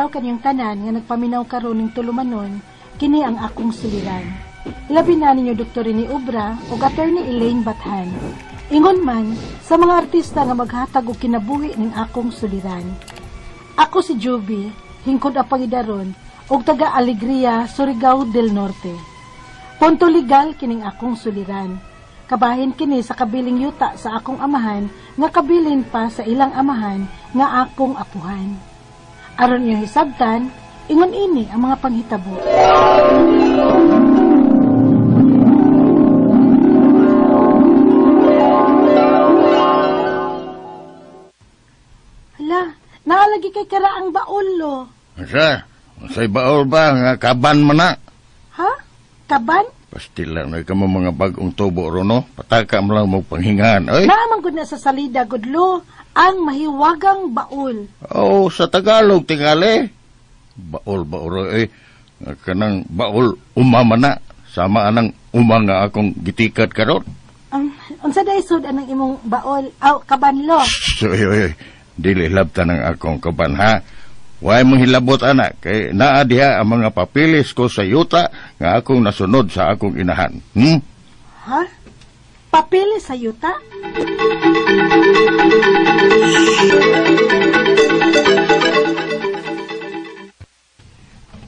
paminaw kanyang tanan nga nagpaminaw karon ning tulumanon, kini ang akong suliran. Labi na ninyo Dr. ni Ubra o Attorney Elaine Bathan. Ingon man sa mga artista nga maghatag og kinabuhi ning akong suliran. Ako si Joby, hingkod apangidaron og taga Alegria, Surigao del Norte. Punto legal kining akong suliran. Kabahin kini sa kabiling yuta sa akong amahan nga kabilin pa sa ilang amahan nga akong apuhan. Aron iyo hisabtan, ingon ini ang mga panghitabo. Hala, naalagi kay karaang baul lo. Asa? Say baul ba nga kaban man na? Ha? Kaban? Pastilan na ka mo mga bagong tubo ro no. Pataka mo lang mo panghingaan. Ay. Naamang gud na sa salida gudlo ang mahiwagang baul. Oh, sa Tagalog tingali. Baul kanang baul umama na sama anang nga akong gitikat karon. Unsa day sud anang imong baul aw kaban lo? Oy. Dili labta ng akong kaban ha. Way mong hilabot anak, kay naa diha ang mga papilis ko sa yuta nga akong nasunod sa akong inahan. Ha? Papilis sa yuta?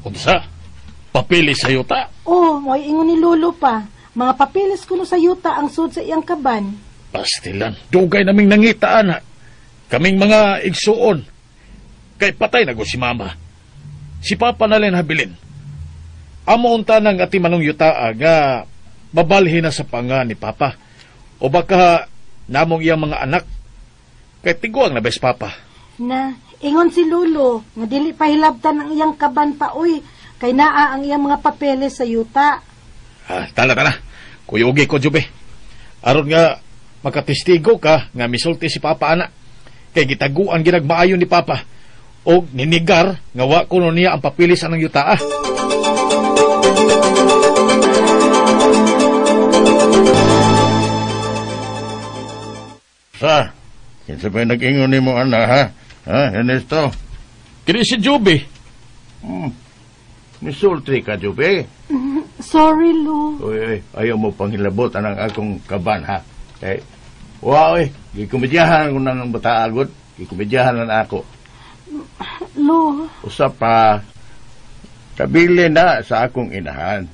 Unsa? Papilis sa yuta? Oh, may ingon ni Lolo pa. Mga papilis kuno sa yuta ang sud sa iyang kaban. Pastilan, dugay naming nangita anak. Kaming mga igsuon. Kay patay na si mama. Si papa na rin habilin. Amo unta ng ati manong yutaa nga mabalhin na sa panga ni papa. O baka namong iyang mga anak. Kay tiguang na bes papa. Na, ingon si Lolo, nga dili pa hilabtan ang iyang kaban pa uy. Kay naa ang iyang mga papeles sa yuta. Tala. Kuyugi ko, Jube. Aron nga makatistigo ka nga misulti si papa anak. Kay gitaguan ginagmaayon ni papa. O ninigar nga wa kuno niya ang papilis anang yuta. Sa, kinsa ba nag-ingon ni mo ana ha? Ha, Ernesto? Kini si Joby. Misulti ka, Joby. Sorry, Lo. Uy, ayaw mo panghilabot anang akong kaban ha. Eh, oy, gikomedyahan ko nang bataagod. Gikomedyahan na ako. Lo. Usap pa, kabili na sa akong inahan.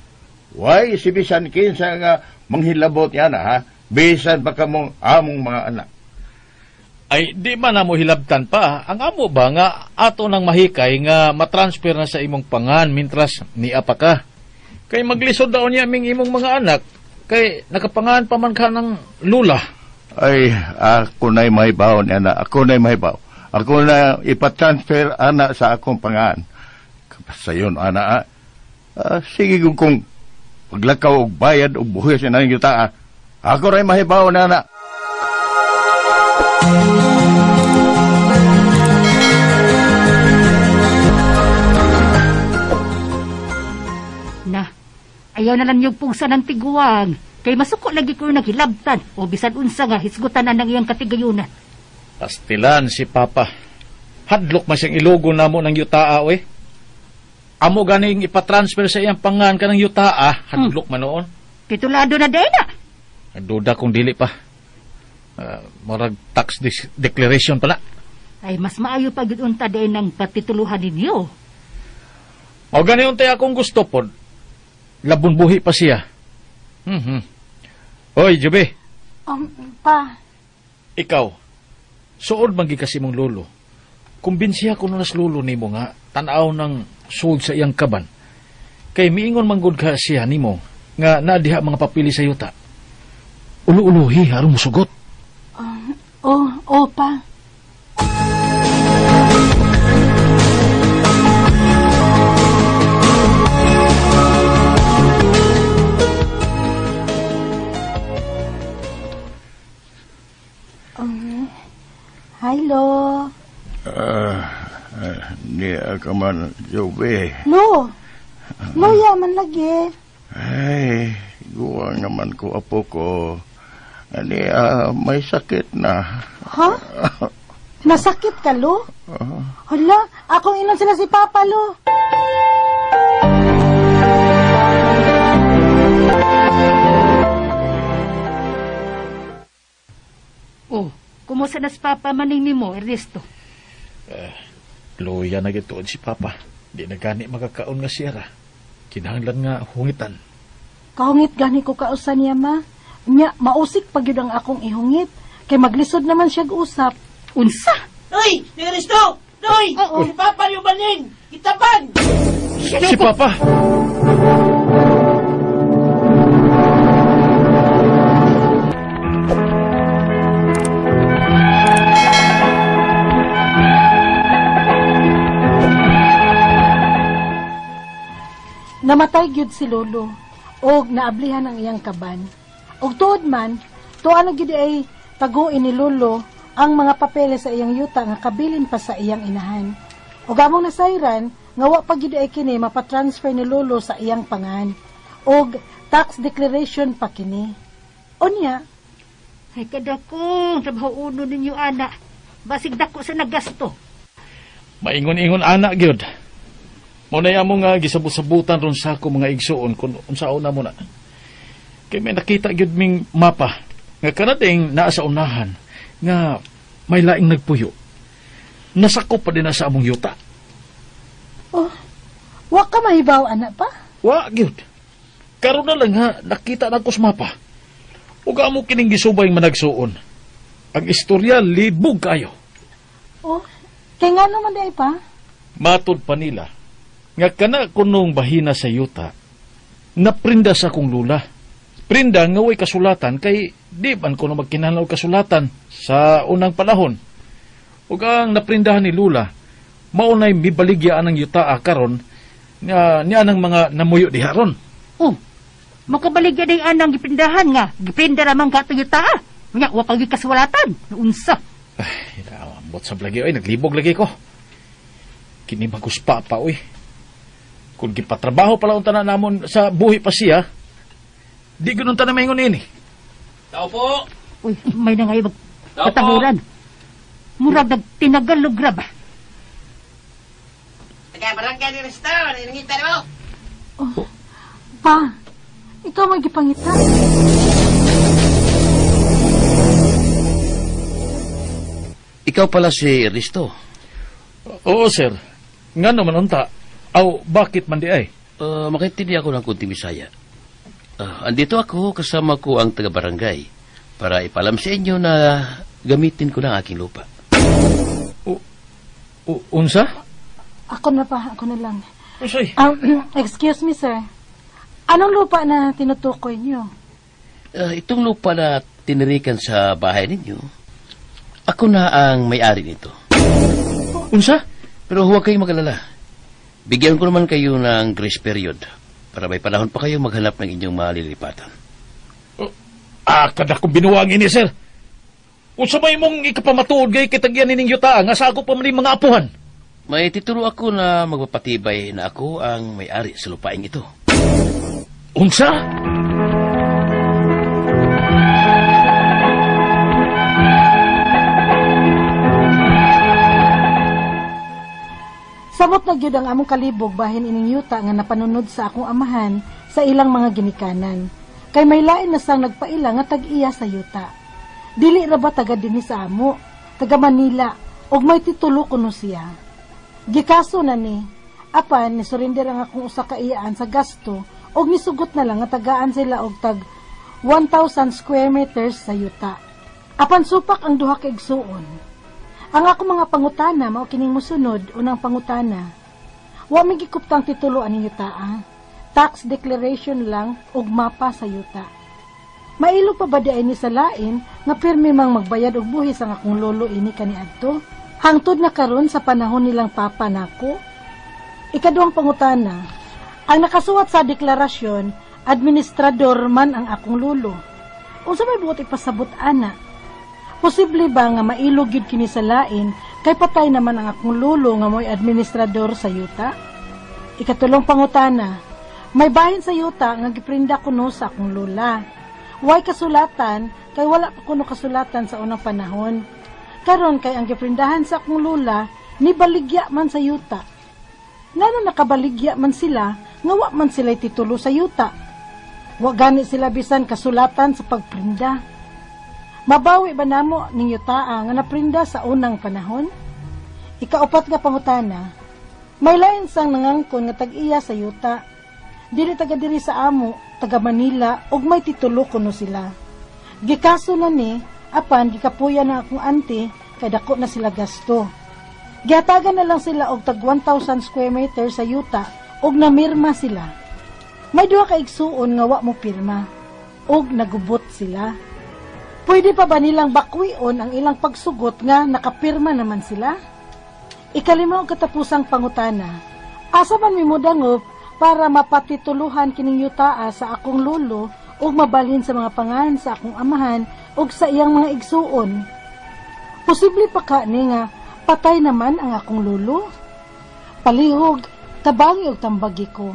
Why, si bisan kinsa nga manghilabot yan ha? Bisan pa kamong among mga anak. Ay, di man na mo hilabtan pa. Ang amo ba nga ato nang mahikay nga matransfer na sa imong pangan mintras ni apa ka? Kay maglisod daw niya aming imong mga anak. Kay nakapangan pa man ka ng lula. Ay, ako na'y mahibaw ni anak. Ako na'y mahibaw. Ako na ipatransfer anak sa akong pangan. Sa yun, anak, sige kung paglakaw og bayad og buhis na ng yuta, ako rin mahibaw na anak. Na, ayaw na lang yung pugsa ng tiguang. Kay masuko lagi ko naghilabtan o bisan unsa nga hisgutan na ng iyang katigayunan. Pastilan si papa. Hadlok man siyang ilogo na mo ng yutaa, we. Amo ganing ipatransfer sa iyang pangan ka ng yutaa, hadlok man noon. Titulado na din na. Nagduda kung dili pa. Marag tax declaration pala. Ay, mas maayo pa yun unta din ng patituluhan ninyo. O gani untay akong gusto po. Labon buhi pa siya. Hoy, Joby. Pa. Ikaw, suod mangi kasi mong lolo. Kumbinsiya ko nas lolo nimo nga tanaw ng sold sa iyang kaban. Kay miingon manggod ka siya nimo nga naadiha mga papili sa yuta. Ulu-uluhi aron musugot. Pa. Hello. Di ka man, Joby. Lo. Loya man lagi. Ay, guwang naman ko, apo ko. May sakit na. Ha? Nasakit ka, Lo? Hala, akong inon sila si Papa, Lo. Oh, kumusta na si Papa maning nimo, Ernesto? Luya na gituon si Papa. Di na gani makakaon nga siya ra. Kinahanglan nga hungitan. Kahungit gani ko kausan niya, ma. Nya, mausik pag yun ang akong ihungit. Kay maglisod naman siya usap. Unsa? Hoy! Ni Risto! Hoy! Oo. Si Papa yung baling! Kitapan! Si Papa! Namatay gyud si Lolo, og naablihan ang iyang kaban. Og tuod man, tuan gyud ay taguin ni Lolo ang mga papeles sa iyang yuta nga kabilin pa sa iyang inahan. Og among nasayran, nga wa pa gyud ay kini mapatransfer ni Lolo sa iyang pangan. Og tax declaration pa kini. Unya, Ay kadakong trabaho uno ninyo, ana. Basig dako sa nagasto. Maingon-ingon anak gyud. Muna mo nga gisabot-sabutan ron sa ako mga igsuon kung unsaon na mo na. Kay may nakita gyud ming mapa nga kanating naa sa unahan nga may laing nagpuyo. Nasakop pa din na sa among yuta. oh, wa ka mahibaw, anak pa? Wa gyud. Karon na lang ha nakita na ko sa mapa. Ug amo kining gisubay managsuon. Ang istorya libog kayo. Oh, kay nga naman di pa? Matod pa nila nga kana kunong bahina sa yuta naprinda sa akong lula. Prinda nga way kasulatan kay di man ko na magkinahanglan og kasulatan sa unang panahon. Ug ang naprindahan ni Lula maunay mibaligya ang yuta karon nga niya nang mga namuyo diha ron. Oh, makabaligya day anang gipindahan nga. Gipinda ramang gato yuta. Nya, wa pagi kasulatan. Unsa? Ay, naambot sa blagi oy, naglibog lagi ko. Kini bagus papa oy. Kung gipatrabaho pala unta na namon sa buhi pa siya, di ganun ta na maingon ini. Tao po! Uy, may na ngayon magpatahuran. Murag nagtinagal lugrab. Taga-barangay ni Risto! Naningita na mo! Oh, pa, ikaw may gipangita. Ikaw pala si Risto. Oo, sir. Nga naman unta. Aw, bakit man di ay? Makaintindi ako ng kunting Bisaya. Andito ako kasama ko ang taga-barangay para ipalam sa inyo na gamitin ko na aking lupa. Unsa? Ako na pa, ako na lang. Unsay? Excuse me, sir. Anong lupa na tinutukoy niyo? Itong lupa na tinirikan sa bahay ninyo, ako na ang may-ari nito. Unsa? Pero huwag kayong magalala. Bigyan ko naman kayo ng grace period para may panahon pa kayo maghanap ng inyong malilipatan. Kada kong binuwang ini, sir. Unsa may mong ikapamatuod gay kitagyan nining yuta nga sa ako pa man mga apuhan. May tituro ako na magpapatibay na ako ang may-ari sa lupaing ito. Unsa? Samot na gyud ang among kalibog bahin ining yuta nga napanunod sa akong amahan sa ilang mga ginikanan. Kay may lain na sang nagpaila nga tag-iya sa yuta. Dili ra ba taga dinhi sa amo, taga Manila, ug may titulo kuno siya. Gikaso na ni, apan ni surrender ang akong usa ka iyaan sa gasto ug nisugot na lang nga tagaan sila og tag 1,000 square meters sa yuta. Apan supak ang duha ka igsuon. Ang ako mga pangutana mao kining mosunod. Unang pangutana, wa may gikuptang titulo ani yuta. Tax declaration lang ug mapa sa yuta. Mailo pa ba di ni sa lain nga pirmi mang magbayad og buhis ang akong lolo ini kaniadto? Hangtod na karon sa panahon nilang papa nako. Ikaduhang pangutana, ang nakasuwat sa deklarasyon, administrador man ang akong lolo. Unsa may buot ipasabot ana? Posible ba nga mailog yun kini sa lain kay patay naman ang akong lolo nga mo'y administrador sa yuta? Ikatulong pangutana, may bahin sa yuta nga giprinda kuno sa akong lola. Way kasulatan kay wala pa kuno kasulatan sa unang panahon. Karon kay ang giprindahan sa akong lola ni baligya man sa yuta. Ngano nakabaligya man sila, nga wa man sila titulo sa yuta. Wa gani sila bisan kasulatan sa pagprinda. Mabawi ba namo ning yutaa nga naprinda sa unang panahon? Ikaupat nga pangutana, may lain sang nangangkon nga tag-iya sa yuta. Dili taga diri sa amo, taga Manila, ug may titulo kuno sila. Gikaso na ni, apan gikapuya na akong auntie, kay dako na sila gasto. Gihatagan na lang sila og tag 1,000 square meter sa yuta, ug namirma sila. May duha ka igsuon nga wa mo pirma, ug nagubot sila. Pwede pa ba nilang bakwion ang ilang pagsugot nga nakapirma naman sila? Ikalimaw katapusang pangutana, asa man mi modangop para mapatituluhan kining yutaa sa akong lolo ug mabalhin sa mga pangan sa akong amahan ug sa iyang mga igsuon? Posible pa ka ni nga patay naman ang akong lolo? Palihog, tabangi ug tambagi ko.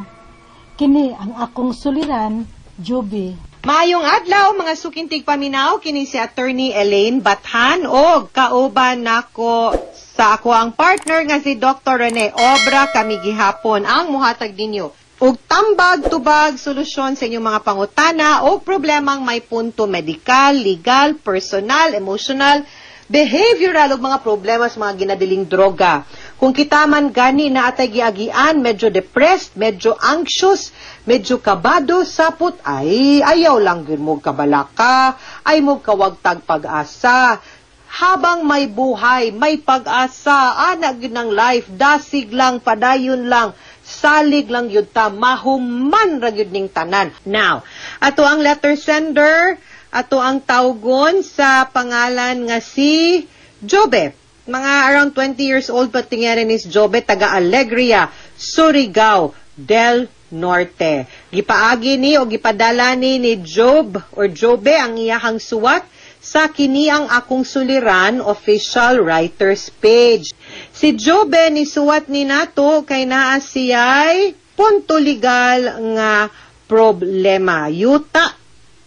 Kini ang akong suliran, Joby. Maayong adlaw mga sukintig paminaw, kini si Attorney Elaine Bathan og kauban nako sa ako ang partner nga si Dr. Rene Obra kami gihapon ang muhatag ninyo og tambag tubag solusyon sa inyong mga pangutana o problemang may punto medikal, legal, personal, emotional, behavioral ug mga problema sa mga ginadiling droga. Kung kita man gani na atay giagian, medyo depressed, medyo anxious, medyo kabado, sapot, ay ayaw lang yun mo kabalaka, ay mo kawagtag pag-asa. Habang may buhay, may pag-asa, anak yun ng life, dasig lang, padayon lang, salig lang yun ta, mahuman ra yun ning tanan. Now, ato ang letter sender, ato ang tawgon sa pangalan nga si Jobe. Mga around 20 years old patingyarin is Jobe, taga Alegria, Surigao del Norte. Gipaagi ni o gipadala ni Job or Jobe ang iyahang suwat sa kini ang akong suliran official writers page. Si Jobe ni suwat ni nato kay naa siya'y punto legal nga problema. Yuta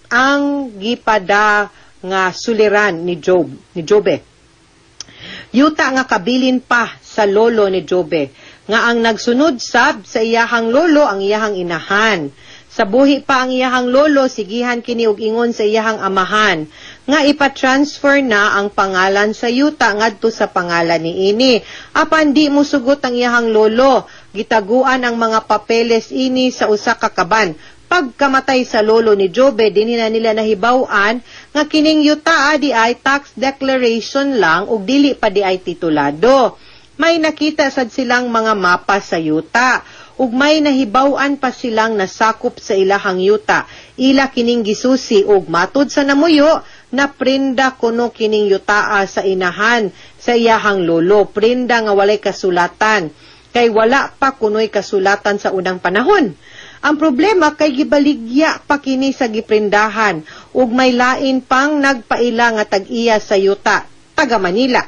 ang gipada nga suliran ni Jobe. Yuta nga kabilin pa sa lolo ni Jobe, nga ang nagsunod sab sa iyahang lolo ang iyahang inahan. Sa buhi pa ang iyahang lolo, sigihan kini og ingon sa iyahang amahan, nga ipatransfer na ang pangalan sa yuta ngadto sa pangalan ni ini. Apan di mo sugot ang iyahang lolo, gitaguan ang mga papeles ini sa usa ka kaban. Pagkamatay sa lolo ni Jobe, dinhi na nila nahibaw-an nga kining yuta di ay tax declaration lang ug dili pa di ay titulado. May nakita sad silang mga mapa sa yuta ug may nahibaw-an pa silang nasakop sa ilahang yuta. Ila kining gisusi ug matud sa namuyo na prenda kuno kining yutaa sa inahan sa iyahang lolo. Prenda nga walay kasulatan kay wala pa kunoy kasulatan sa unang panahon. Ang problema kay gibaligya pa kini sa giprindahan ug may lain pang nagpaila nga tag-iya sa yuta, taga Manila.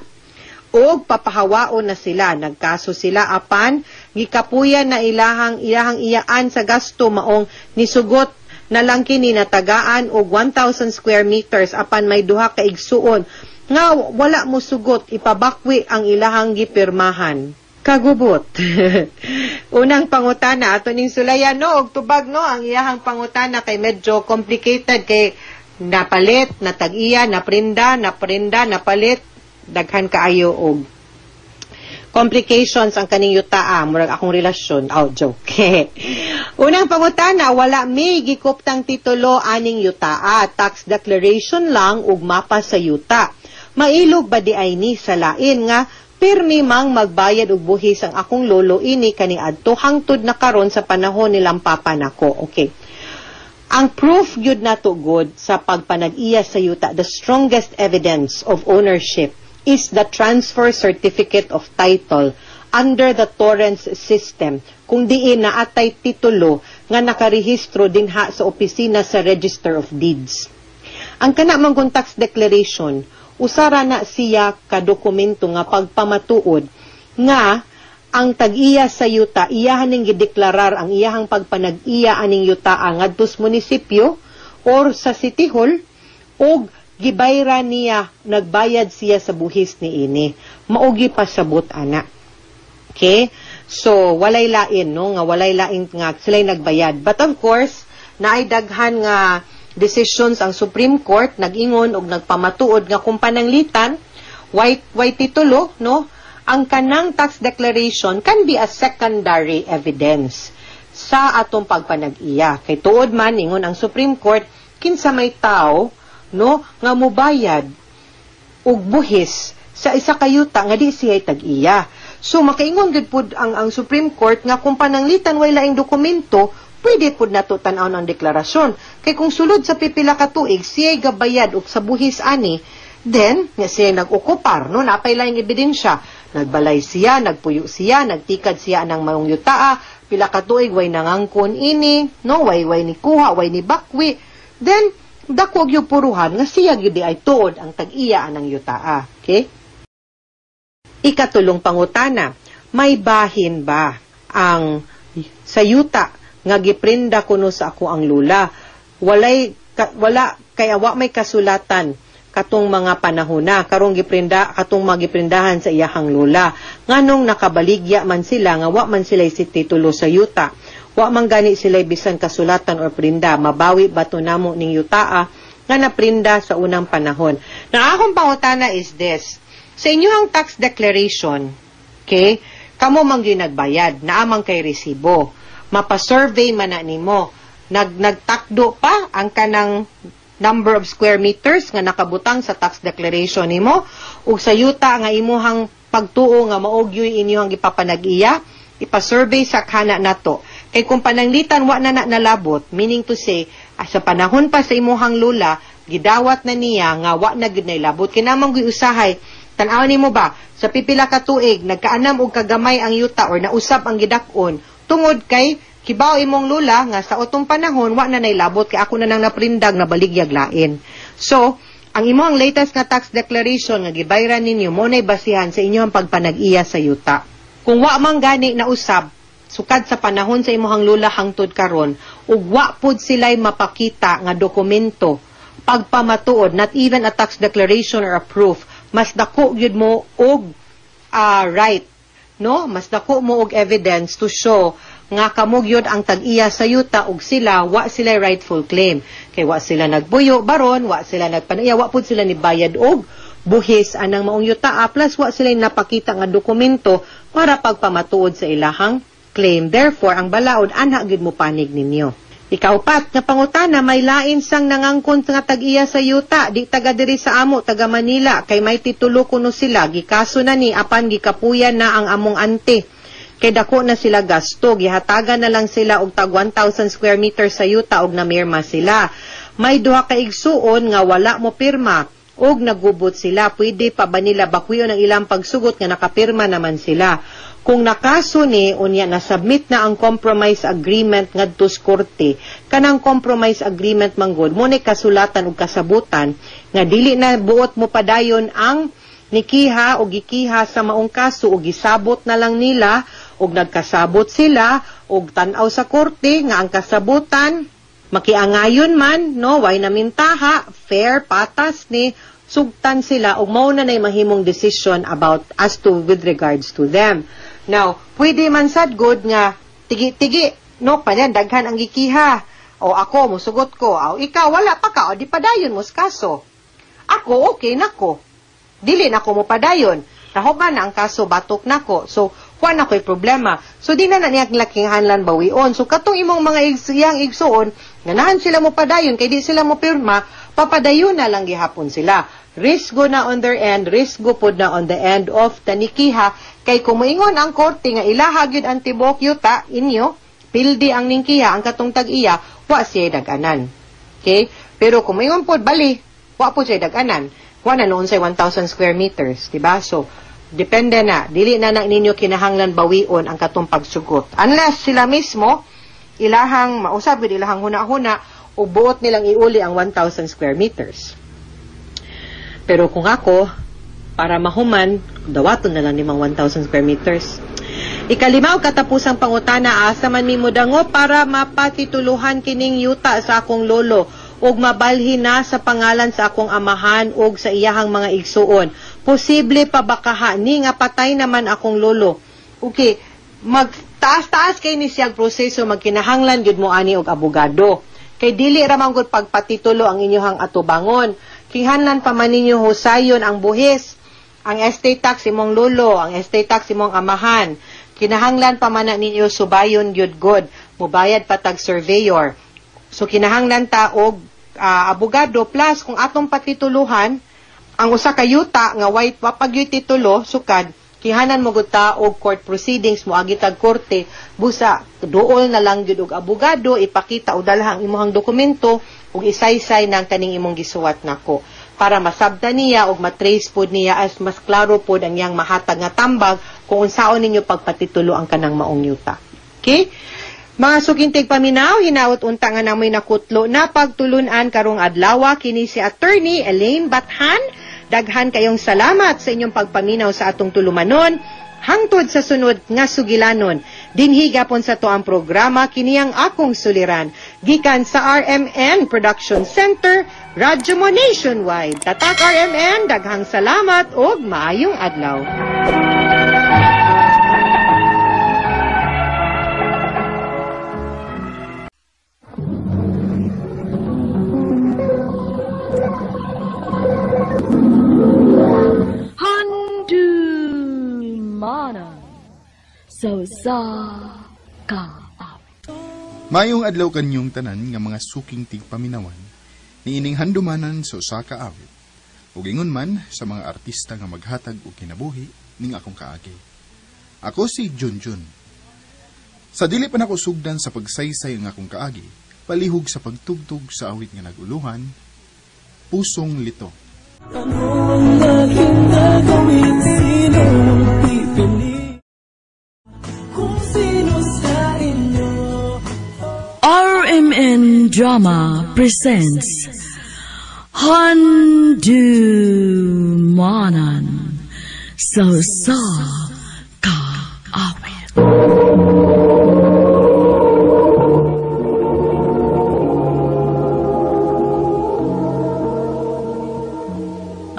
Og papahawaon na sila, nagkaso sila apan gikapuyan na ilahang iyaan sa gasto maong nisugot na lang kini natagaan og 1,000 square meters apan may duha ka igsuon nga wala mo sugot ipabakwi ang ilahang gipirmahan. Kagubot. Unang pangutana, ato ning sulayan no, og tubag no, ang iyahang pangutana kay medyo complicated kay napalit, natag-iya, naprinda, napalit, daghan kaayo og complications ang kaning yutaa, murag akong relasyon. Oh, joke. Unang pangutana, wala may gikuptang titulo aning yutaa, tax declaration lang ug mapa sa yuta. Mailog ba di ay ni sa lain nga pirmi mang magbayad og buhis ang akong lolo ini kani adto hangtod na karon sa panahon nilang papa nako. Okay. Ang proof gyud nato good sa pagpanag-iya sa yuta, the strongest evidence of ownership is the transfer certificate of title under the Torrens system kung diin na atay titulo nga nakarehistro dinha sa opisina sa Register of Deeds. Ang kana manggon tax declaration usara na siya ka dokumento nga pagpamatuod nga ang tag-iya sa yuta iyahan ning gideklarar ang iyahang pagpanag-iya aning yuta ngadto sa munisipyo or sa City Hall og gibayra niya, nagbayad siya sa buhis ni ini. Maugi pa sabot ana. Okay? So, walay lain, no? Nga walay lain nga sila'y nagbayad. But of course, naay daghan nga decisions ang Supreme Court, nag-ingon og nagpamatuod nga kung pananglitan, way titulo, no? Ang kanang tax declaration can be a secondary evidence sa atong pagpanag-iya. Kay tuod man, ingon ang Supreme Court, kinsa may tao, no, nga mubayad og buhis sa isa kayuta nga di siya tag-iya. So makaingon gid pud ang Supreme Court nga kung pananglitan way laing dokumento, pwede pud nato tan-awon ang deklarasyon. Kay kung sulod sa pipila ka tuig siya gabayad og sa buhis ani, then nga siya nag-okupar, no, napay laing ebidensya. Nagbalay siya, nagpuyo siya, nagtikad siya ng maong yutaa, pila ka tuig way nangangkon ini, no, way ni kuha, way ni bakwi. Then dako gyud puruhan nga siya gyud ay tuod ang tag-iya anang yutaa. Okay? Ikatulong pangutana, may bahin ba ang sa yuta nga giprinda kuno sa ako ang lula? Wala kaya wa may kasulatan katong mga panahona karong katong magiprindahan sa iyahang lula. Nganong nakabaligya man sila nga wa man sila si titulo sa yuta. Wa man gani sila bisan kasulatan or prinda, mabawi bato namo ning yutaa nga naprinda sa unang panahon. Na akong pangutana is this. Sa inyong tax declaration, okay, kamo man gyud nagbayad, naamang kay resibo. Mapa-survey man na nimo. Nagtakdo pa ang kanang number of square meters nga nakabutang sa tax declaration nimo ug sa yuta nga imuhang pagtuo nga maogyoy inyong gipapanag-iya, ipa-survey sa kana nato. Kay kung pananglitan wa na nalabot, meaning to say, sa panahon pa sa imuhang lula, gidawat na niya nga wa na gid nailabot. Kinamang gyud usahay, tan-aw nimo ba sa pipila ka tuig nagkaanam og kagamay ang yuta or nausap ang gidak-on tungod kay kibaw imong lula nga sa utong panahon wa na nailabot kay ako na nang naprindag na baligyag lain. So, ang imong latest nga tax declaration nga gibayran ninyo mo nay basihan sa inyong pagpanag-iya sa yuta. Kung wa man gani na usab sukad sa panahon sa imong lula hangtod karon ug wa pud sila'y mapakita nga dokumento pagpamatuod, not even a tax declaration or a proof, mas dako gyud mo og right, no, mas dako mo og evidence to show nga kamo gyud ang tag-iya sa yuta ug sila wa sila rightful claim kay wa sila nagbuyo baron, wa sila nagpanaya, wa pud sila ni bayad og buhis anang maong yuta, plus wa sila napakita nga dokumento para pagpamatuod sa ilahang claim. Therefore, ang balaod, ana gid mo panig ninyo. Ikaupat, nga pangutana, may lain sang nangangkon nga tag-iya sa yuta, di taga diri sa amo, taga Manila, kay may titulo kuno sila, gikaso na ni, apan gikapuyan na ang among ante. Kay dako na sila gasto, gihatagan na lang sila og tag 1,000 square meters sa yuta og namirma sila. May duha ka igsuon nga wala mo pirma, og nagubot sila, pwede pa ba nila bakwiyon ang ilang pagsugot nga nakapirma naman sila. Kung nakaso ni, unya na-submit na ang compromise agreement ngadto sa korte, kanang compromise agreement manggod, mo ni kasulatan o kasabutan, nga dili na buot mo padayon ang nikiha o gikiha sa maong kaso o gisabot na lang nila, o nagkasabot sila, o tanaw sa korte, nga ang kasabutan, makiangayon man, no, way namintaha, fair, patas ni, sugtan sila, o mauna na mahimong decision about as to with regards to them. Now, pwede man sad good nga tigi-tigi, no, panyan daghan ang gikiha. O ako musugot ko, o ikaw wala pa ka, o di padayon mo sa kaso. Ako okay nako. Dili nako mo padayon. Nahogan na ang kaso batok nako. So, kuan na ko'y problema. So, di na niya laking hanlan bawion. So, katong imong mga iyang igsuon, ganahan sila mo padayon, kay di sila mo pirma, papadayon na lang gihapon sila. Risgo na on their end, risgo pod na on the end of tanikiha, kay kumuingon ang korte nga ilaha gyud ang tibok yuta inyo, pildi ang ningkiha, ang katong tag-iya, wa siya daganan. Okay? Pero kumuingon pod bali, wa po siya daganan. Wa na noon say 1,000 square meters, diba? So, depende na, dili na ninyo kinahanglan bawion ang katong pagsugot. Unless sila mismo, ilahang mausab gud ilahang huna-huna, o buot nilang iuli ang 1,000 square meters. Pero kung ako, para mahuman, dawaton na lang limang 1,000 square meters. Ikalimaw, katapusang pangutana, asa man mi mudango para mapatituluhan kining yuta sa akong lolo og mabalhin na sa pangalan sa akong amahan og sa iyahang mga igsuon. Posible pa bakaha ni nga patay naman akong lolo. Okay, magtaas-taas kay ni siyang proseso, magkinahanglan gyud mo ani og abogado. Kay dili ra man gud pagpatitulo ang inyong atubangon. Kinahanglan pa man ninyo husayon ang buhis, ang estate tax imong lolo, ang estate tax imong amahan. Kinahanglan pa man ninyo subayon gyud god, mubayad patag surveyor. So kinahanglan ta og abogado plus kung atong patituluhan ang usa ka yuta nga white wapag titulo sukad kihanan mo gud ta og court proceedings mo agitag korte busa duol na lang gyud og abogado ipakita og dalhang imong dokumento ug isaysay nang kaning imong gisuwat nako para masabtan niya og matrace pod niya as mas klaro pod ang iyang mahatag nga tambag kung unsaon ninyo pagpatitulo ang kanang maong yuta. Okay? Mga sukintig paminaw, hinaut unta nga namoy nakutlo na pagtulunan karong adlaw kini si Attorney Elaine Bathan. Daghan kayong salamat sa inyong pagpaminaw sa atong tulumanon. Hangtod sa sunod nga sugilanon. Dinhi gapon sa to ang programa kini ang akong suliran. Gikan sa RMN Production Center, Radyo mo Nationwide. Tatak RMN, daghang salamat og maayong adlaw. So sa ka. Mayong adlaw kanyong tanan nga mga suking tigpaminawan, niining handumanan sa usa ka awit. Ug ingon man sa mga artista nga maghatag og kinabuhi ning akong kaagi. Ako si Junjun. Sa dili pa nako sugdan sa pagsaysay ang akong kaagi, palihog sa pagtugtog sa awit nga naguluhan, Pusong Lito. Ano ang aking gagawin, sino ang pipili? RMN Drama presents Handumanan sa kaawit.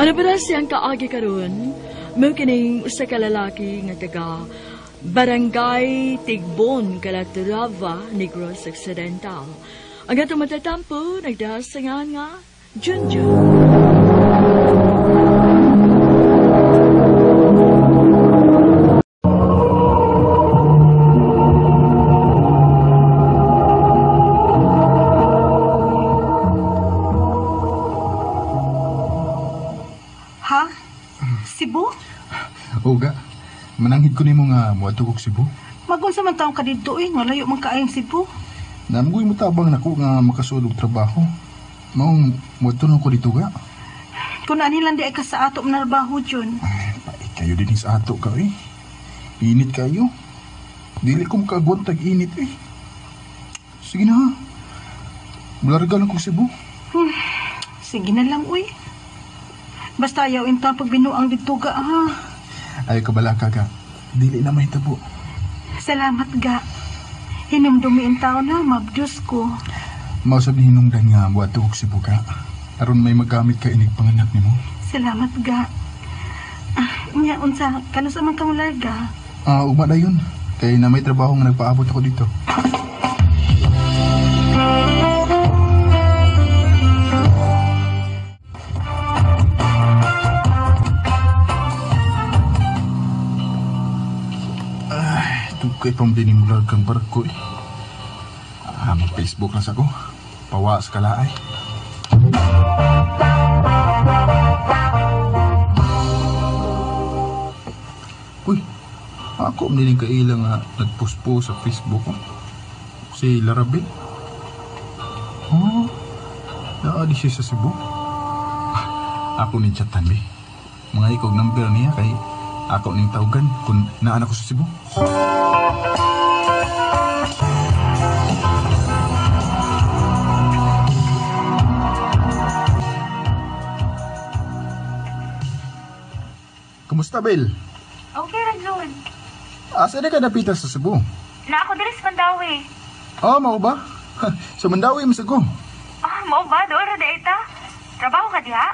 Ano ba na siyang kaagi karon? Mo kining usa ka lalaki nga taga Barangay Tigbon, Calatrava, Negros Occidental. Ang atong matatampo, nagdasangan nga, Junjun. Ha? Cebu? Oga. Mananghid ko nimo nga moadto kog Cebu. Magunsa man taong kadidto nga layo man kaayong Cebu. Namgoy mo tabang nako nga makasulog trabaho. Maong moadto ko dito ga. Kung anilang di ay ka sa ato manarbaho, Jun. Ay, pait kayo din sa ato ka eh. Init kayo. Dili ko makagwantag init eh. Sige na ha. Mularga lang kong Cebu. Sige na lang, uy. Basta ayaw inta pagbinuang dito ga, ha. Ay, kabala ka ga. Dili na mahitabo. Salamat ga. Hinumdumi in tao na, mabdus ko. Mausap ni hinungdan nga buhat tuog Cebu ka. Aron may magamit ka inig panganak ni mo. Salamat ga. Nya, unsa, kanus amang kang larga? Ugma na yun. Kaya na may trabaho nga nagpaabot ako dito. Kay pamdini mo lang kang barko eh. Mag-Facebook lang sa ko. Pawa sa kalaay. Uy, ako mniling kailang nga nagpost-post sa Facebook ko. Si Larabe. Oh, naadi siya sa Cebu. Ako ni chatan be. Mga ikog number niya kay ako ning tawgan kung naanak ko sa Cebu. Kumusta, Bel? Okay, Rajun. Asa na ka napita sa Cebu? Na ako diri sa Mandawi. Mau ba? Sa Mandawi, masago. Mao ba? Doon ra ita? Trabaho ka diha?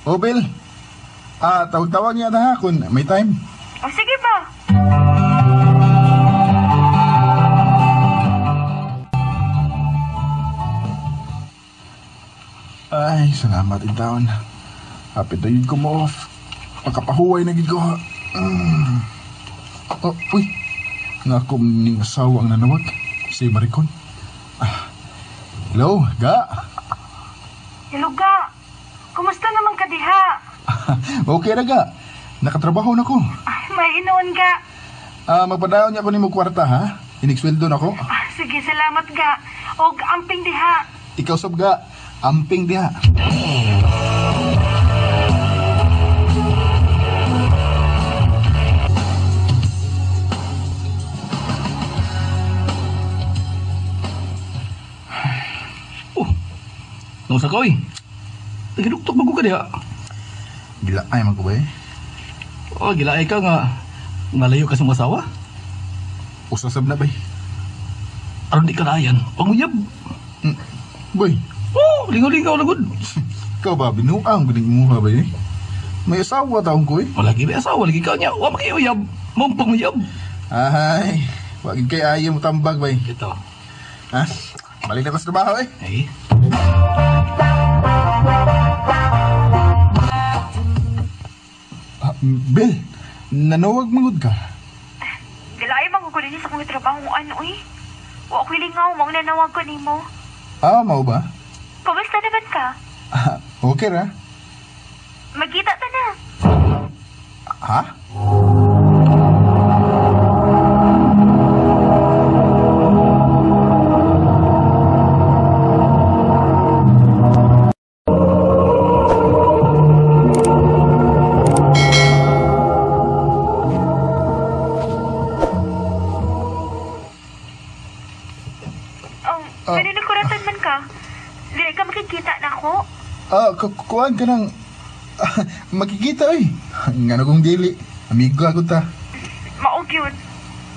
O, Bill. Tawag-tawag niya na ha kung may time. O, sige ba? Ay, salamat in taon. Hapit na yun ko mo off. Pagkapahuway na gid ko. Oh, uy. Nga ako ning asawa ang nanawag. Si Maricon. Hello, Ga. Hello, Ga. Kumusta naman ka diha? Okay na, Ga. Nakatrabaho na ko. May inuon, Ga. Magpadayon niya ako ni mo kwarta, ha? Inigsweldo na ko. Sige, salamat, Ga. Og amping diha. Ikaw sab, Ga. Amping diha. Nung sa koy, nagiduktok bago ka diha. Gilaay man ko ba eh? Oh, gilaay ka nga. Nalayo ka sa mga asawa? Usasab na ba eh? Aron di ka layan, panguyab. Boy. Oh, lingaw-lingaw lagod. Ikaw ba, binuang galing mo ba eh? May asawa taong ko eh. Lagi may asawa, lagi ka niya. Wa makiyuyab, mong panguyab. Ay, wag kay ayaw mo tambag ba eh? Ito. Ha? Balik na ko sa trabaho eh. Ay. Bel, nanawag mangod ka? Galay bang ko din sa kong trabaho ano eh. Wa ko lingaw mong nanawag ko nimo. Mau ba? Kumusta naman ka? Okay ra. Magkita ta na. Ha? Pininikuratan man ka. Dili ka makikita na ako. Kuhaan ka ng... makikita eh. Nga na kong dili. Amigo ako ta. Maog yun.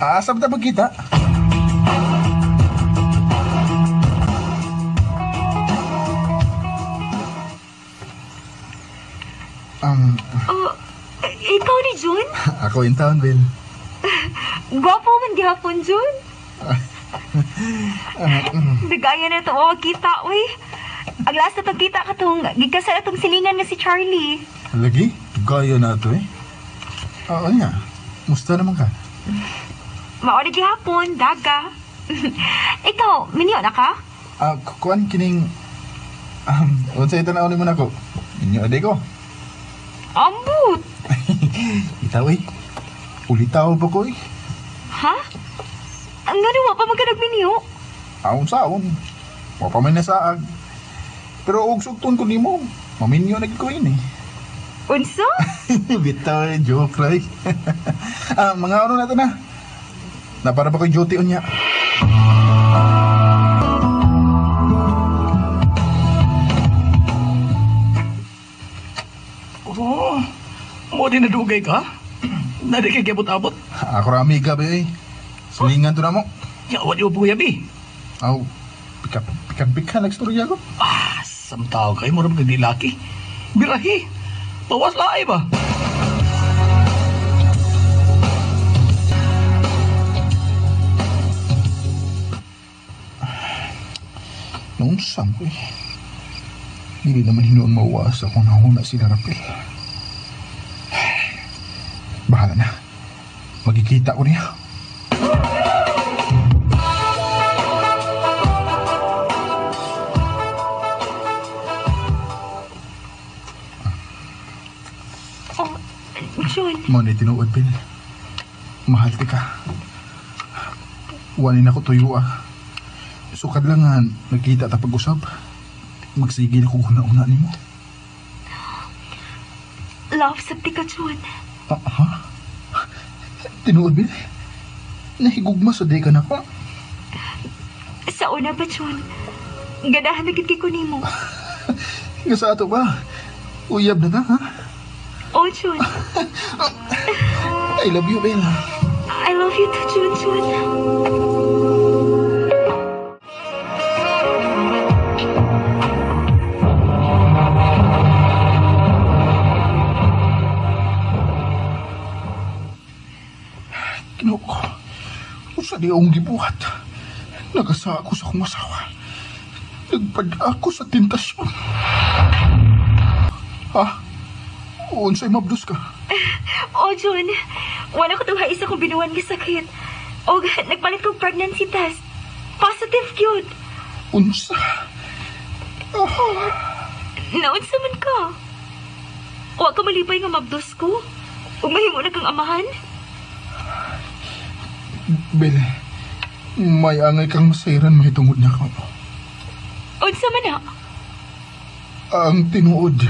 Asab ta magkita. Ikaw ni Jun? Ako in town, Bill. Gwapo man gihapon, Jun. Nagaya na ito kita, uy. Ang last na pagkita ka itong gigkasal itong silingan nga si Charlie. Lagi? Gaya na ito eh. Oo niya. Musta naman ka? Maori gihapon, daga. Ikaw, minyo na ka? Kuan kining... unsay tanaw ni mo na ko? Minyo aday ko. Ambut! Itaw eh. Ulitaw pa ko eh. Ha? Ang nga nawa pa magkanagminyo? Aon-saon. Wapamay na saag. Pero og sugton ko nimo. Maminyo na ko ini. Unsa? Bitaw, joke right. Mga ano na ito na. Napara ba ko'y duty unya? Oh, mo din nadugay ka? Nadi kay abot-abot. Ako ra amiga ba eh. Sulingan to na mo. Yawa di upo yabi. Aw, pikan nagstorya ko. Samtao kayo mo rin nagdilaki. Birahi, bawas laay ba? Noon sam ko eh. Hindi naman hinoon mauwas ako nahuna sila Rapil. Bahala na. Magkikita ko niya. Mo na tinuod, Pil. Mahal ti ka. Wanin ako tuyo Sukad lang nga, nagkita ta pag-usap. Magsige na kung una-una ni mo. Love, sabti ka, Jun. Ha? Tinuod, Bil? Nahigugma sa day ka na pa. Sa una ba, Jun? Ganahan na kit ko ni mo. Nga sa ato ba? Uyab na ta, ha? Oh, Jun. I love you, Bil. I love you too, Jun. Sa diong gibuhat, nagasa ako sa akong asawa. Nagpad ako sa tentasyon. Ha? Unsay mabdos ka? Oh, John. Wala ko itong isa kong binuwan ng sakit. O, nagpalit kong pregnancy test. Positive yun. Unsa? Naunsa man ka. Huwag ka malipay nga mabdos ko. Huwag mahimo na kang amahan. Bel, may angay kang masairan mahitungod na ko. Unsa man na? Ang tinuod.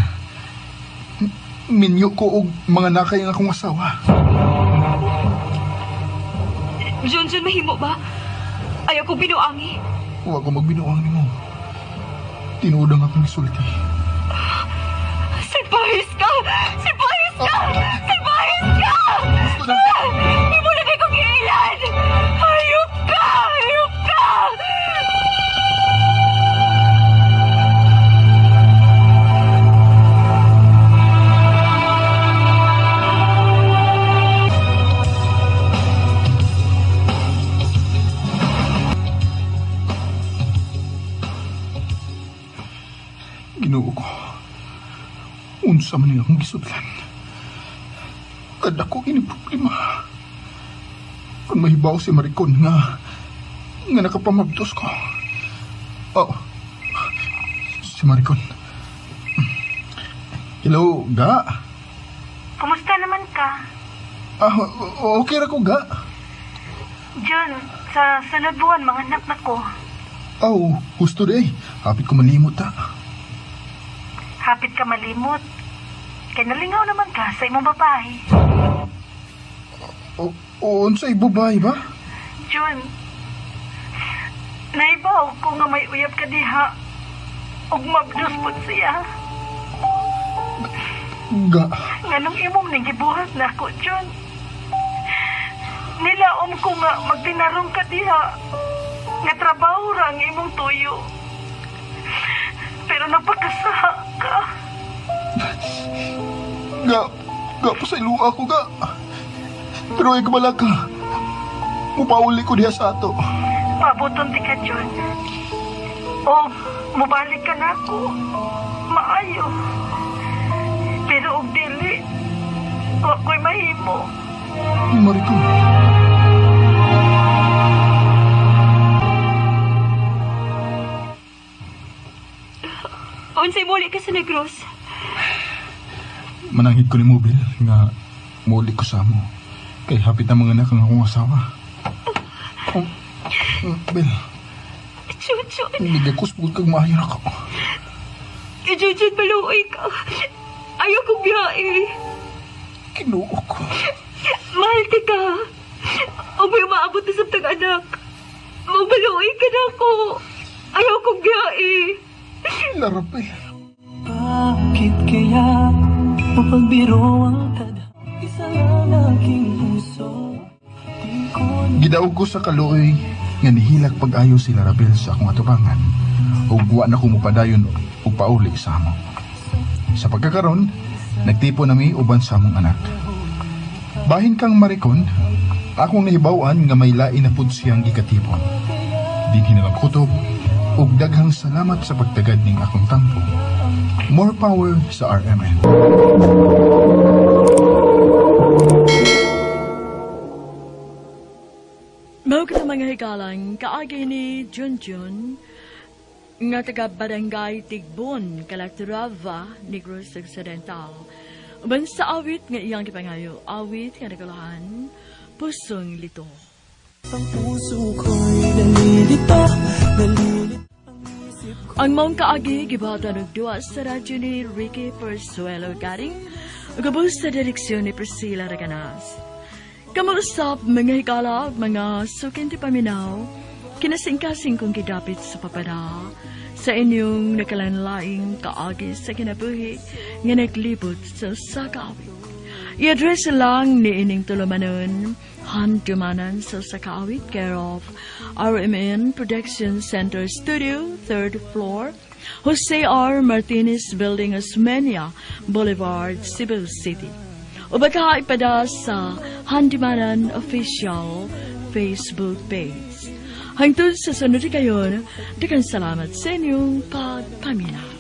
Minyo ko og mga nakay nga akong asawa. John, mahimo ba? Ayaw ko binuangi. Huwag ko magbinuang ni mo. Tinuod ang akong isulti. Sipahis ka! Sipahis ka! Sipahis ka! Hindi mo na kayo kong iilan! Hayop ka! Hayop ka! Ginoo ko. Unsa man akong gisudlan. Kada ko ini problema. Kung mahibaw si Maricon nga nakapamabdos ko. Oh. Si Maricon. Hello, Ga? Kumusta naman ka? Okay ra ko, Ga. John, sa sunod buwan, mga anak na ko. Gusto de. Hapit ko malimot ta. Hapit ka malimot. Kaya nalingaw naman ka sa imong babae. Unsay babae ba? Jun, naibaw ko nga may uyab ka diha. Ug mabdos po siya. Ga. Nganong imong ning gibuhat na ko, Jun. Nilaom ko nga magtinarong ka diha. Nga trabaho ra ang imong tuyo. Pero napakasaha ka. Ga pasaylo ako, Ga. Pero ay kabala ka. Mupauli ko diha sa ato. Pabuton ti ka, John. O, mubalik ka na ako. Maayo. Pero og dili. O ko'y mahimo. Maricon. Unsay muli ka sa Negros? Manangit ko ni Mobil nga muli ko sa mo. Kay hapit na mga anak ang akong asawa. Bel. Chucho. Hindi ko spud kang mahirap ako. Chucho, maluoy ka. Ayaw kong biyahe. Kinuo ko. Mahal ka. O may umaabot na sa tag-anak. Magmaluoy ka na ako. Ayaw kong biyahe. Larapay. Bakit kaya mapagbiro ang tadhana? Isa lang aking puso. Gidaog ko sa kaluoy nga nihilak pag-ayo si Larabel sa akong atubangan ug wa na ko mupadayon og pauli sa amo. Sa pagkakaron, nagtipo nami uban sa among anak. Bahin kang Maricon, akong nahibaw-an nga may lain na pud siyang gikatipon. Dinhi na kutob ug daghang salamat sa pagtagad ning akong tampo. More power sa RMN. Mao kita mga hikalang kaagay ni Junjun nga taga Barangay Tigbon, Calacturava, Negros Occidental. Uban sa awit nga iyang kipangayo, awit nga nagalahan, Pusong Lito. Ang puso ko'y nalilito, Ang maong kaagi, gibata ng duwa sa radyo ni Ricky Persuelo Garing, gabos sa direksyon ni Priscilla Raganas. Kamuusap, mga hikala, mga sukin ti paminaw, kinasingkasing kong kidapit sa papada, sa inyong nakalanlaing kaagi sa kinabuhi, nga naglibot sa sakawit. I-address lang ni ining tulumanon, handumanan sa sakawit, care of RMN Production Center Studio, 3rd floor, Jose R. Martinez Building, Osmeña Boulevard, Cebu City. o baka ipada sa Handimanan Official Facebook page. Hangtod sa sunod kayon, daghang salamat sa inyong pagpaminaw.